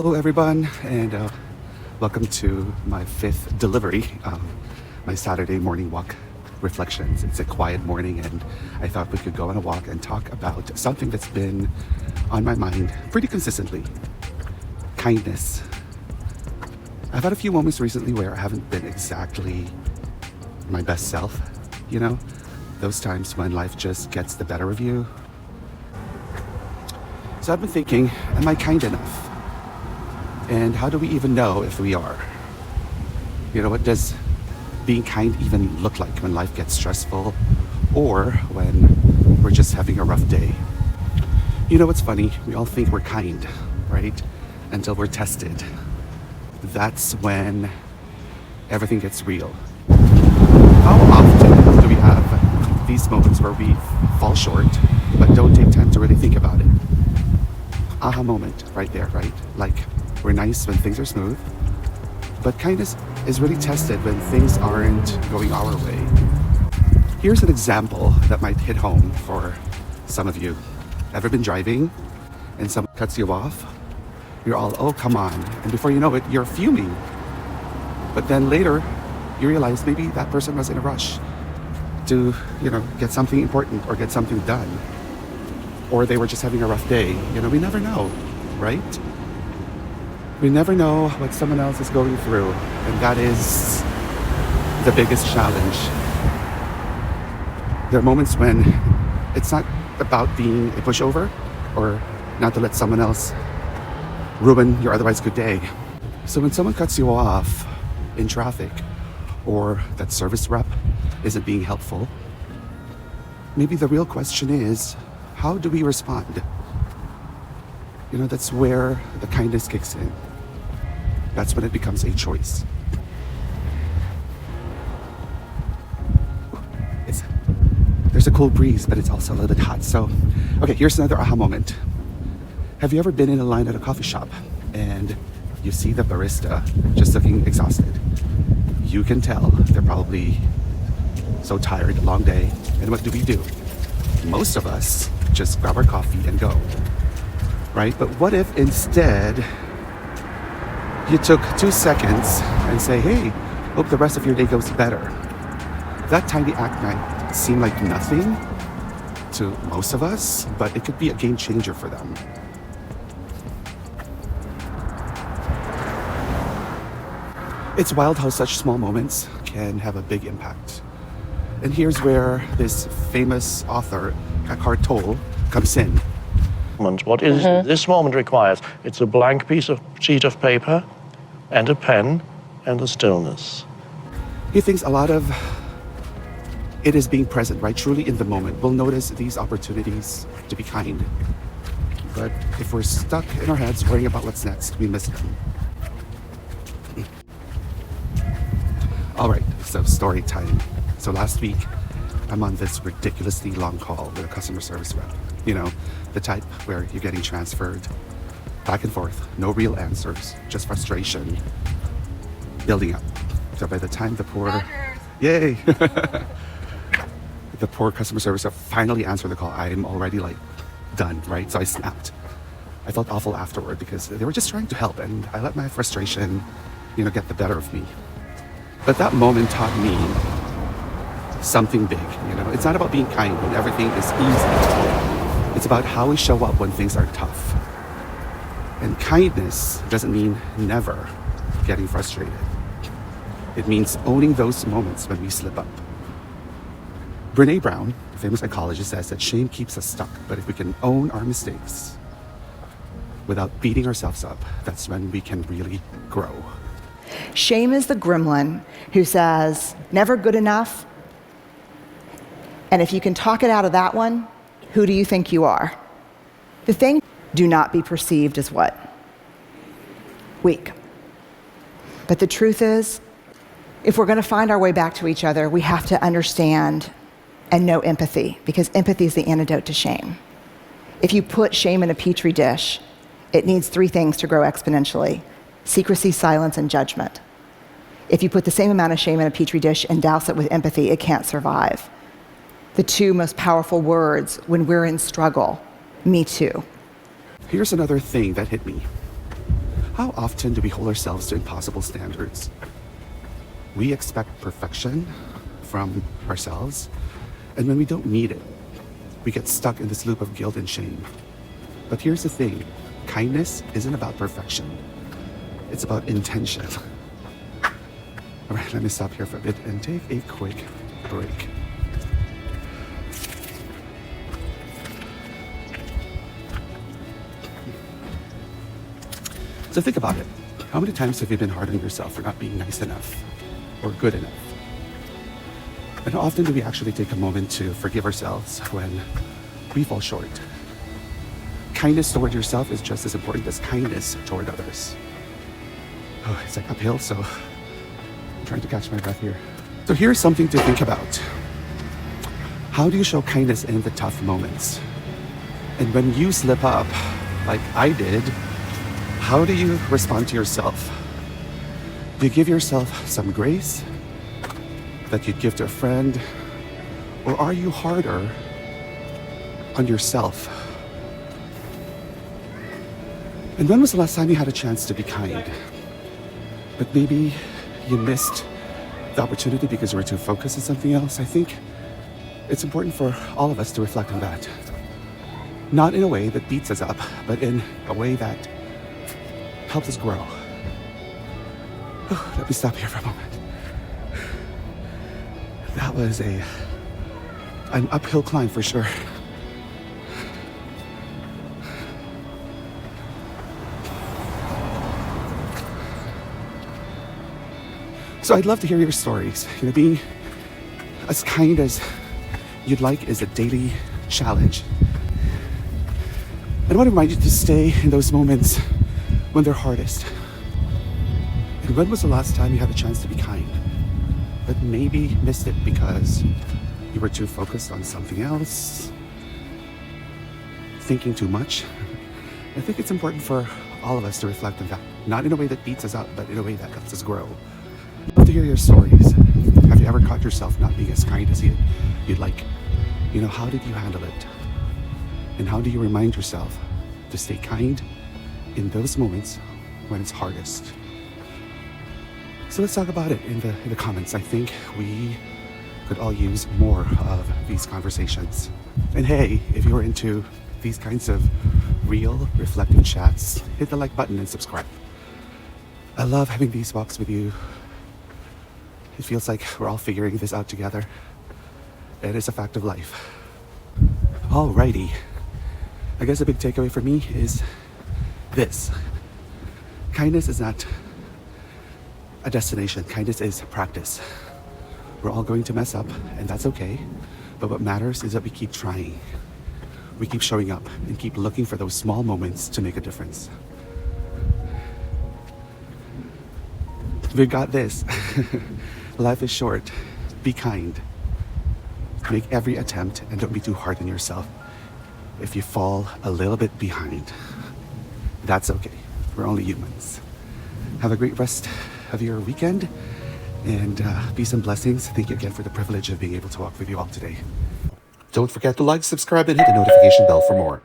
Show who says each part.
Speaker 1: Hello, everyone, and welcome to my fifth delivery of my Saturday morning walk reflections. It's a quiet morning, and I thought we could go on a walk and talk about something that's been on my mind pretty consistently: kindness. I've had a few moments recently where I haven't been exactly my best self, you know? Those times when life just gets the better of you. So I've been thinking, am I kind enough? And how do we even know if we are? You know, what does being kind even look like when life gets stressful or when we're just having a rough day? You know what's funny? We all think we're kind, right? Until we're tested. That's when everything gets real. How often do we have these moments where we fall short but don't take time to really think about it? Aha moment right there, right? Like, we're nice when things are smooth, but kindness is really tested when things aren't going our way. Here's an example that might hit home for some of you. Ever been driving and someone cuts you off? You're all, oh, come on. And before you know it, you're fuming. But then later, you realize maybe that person was in a rush to, get something important or get something done. Or they were just having a rough day. We never know, right? We never know what someone else is going through, and that is the biggest challenge. There are moments when it's not about being a pushover or not to let someone else ruin your otherwise good day. So when someone cuts you off in traffic or that service rep isn't being helpful, maybe the real question is, how do we respond? That's where the kindness kicks in. That's when it becomes a choice. There's a cool breeze, but it's also a little bit hot. So, okay, here's another aha moment. Have you ever been in a line at a coffee shop and you see the barista just looking exhausted? You can tell they're probably so tired, a long day. And what do? Most of us just grab our coffee and go, right? But what if instead you took 2 seconds and say, hey, hope the rest of your day goes better? That tiny act might seem like nothing to most of us, but it could be a game changer for them. It's wild how such small moments can have a big impact. And here's where this famous author, Eckhart Tolle, comes in.
Speaker 2: What is this moment requires? It's a blank sheet of paper and a pen and a stillness.
Speaker 1: He thinks a lot of it is being present, right? Truly in the moment. We'll notice these opportunities to be kind. But if we're stuck in our heads worrying about what's next, we miss them. All right, so story time. So last week, I'm on this ridiculously long call with a customer service rep. The type where you're getting transferred back and forth, no real answers, just frustration building up. So by the time the poor customer service rep finally answered the call, I'm already done, right? So I snapped. I felt awful afterward because they were just trying to help, and I let my frustration, get the better of me. But that moment taught me something big. It's not about being kind when everything is easy. It's about how we show up when things are tough. And kindness doesn't mean never getting frustrated. It means owning those moments when we slip up. Brene Brown, a famous psychologist, says that shame keeps us stuck, but if we can own our mistakes without beating ourselves up, that's when we can really grow.
Speaker 3: Shame is the gremlin who says, never good enough. And if you can talk it out of that one, who do you think you are? The thing, do not be perceived as what? Weak. But the truth is, if we're going to find our way back to each other, we have to understand and know empathy, because empathy is the antidote to shame. If you put shame in a petri dish, it needs 3 things to grow exponentially: secrecy, silence, and judgment. If you put the same amount of shame in a petri dish and douse it with empathy, it can't survive. The 2 most powerful words when we're in struggle: me too.
Speaker 1: Here's another thing that hit me. How often do we hold ourselves to impossible standards? We expect perfection from ourselves, and when we don't meet it, we get stuck in this loop of guilt and shame. But here's the thing, kindness isn't about perfection. It's about intention. All right, let me stop here for a bit and take a quick break. So think about it. How many times have you been hard on yourself for not being nice enough or good enough? And how often do we actually take a moment to forgive ourselves when we fall short? Kindness toward yourself is just as important as kindness toward others. Oh, it's like uphill, so I'm trying to catch my breath here. So here's something to think about. How do you show kindness in the tough moments? And when you slip up, like I did, how do you respond to yourself? Do you give yourself some grace that you'd give to a friend? Or are you harder on yourself? And when was the last time you had a chance to be kind? But maybe you missed the opportunity because you were too focused on something else. I think it's important for all of us to reflect on that. Not in a way that beats us up, but in a way that helps us grow. Let me stop here for a moment. That was an uphill climb for sure. So I'd love to hear your stories. Being as kind as you'd like is a daily challenge. And I want to remind you to stay in those moments when they're hardest. And when was the last time you had a chance to be kind, but maybe missed it because you were too focused on something else, thinking too much? I think it's important for all of us to reflect on that, not in a way that beats us up, but in a way that helps us grow. I'd love to hear your stories. Have you ever caught yourself not being as kind as you'd like? How did you handle it? And how do you remind yourself to stay kind in those moments when it's hardest? So let's talk about it in the comments. I think we could all use more of these conversations. And hey, if you're into these kinds of real, reflective chats, hit the like button and subscribe. I love having these walks with you. It feels like we're all figuring this out together. It is a fact of life. Alrighty. I guess a big takeaway for me is this. Kindness is not a destination. Kindness is practice. We're all going to mess up, and that's okay. But what matters is that we keep trying. We keep showing up and keep looking for those small moments to make a difference. We got this. Life is short. Be kind. Make every attempt and don't be too hard on yourself. If you fall a little bit behind, that's okay. We're only humans. Have a great rest of your weekend and peace and blessings. Thank you again for the privilege of being able to walk with you all today. Don't forget to like, subscribe, and hit the notification bell for more.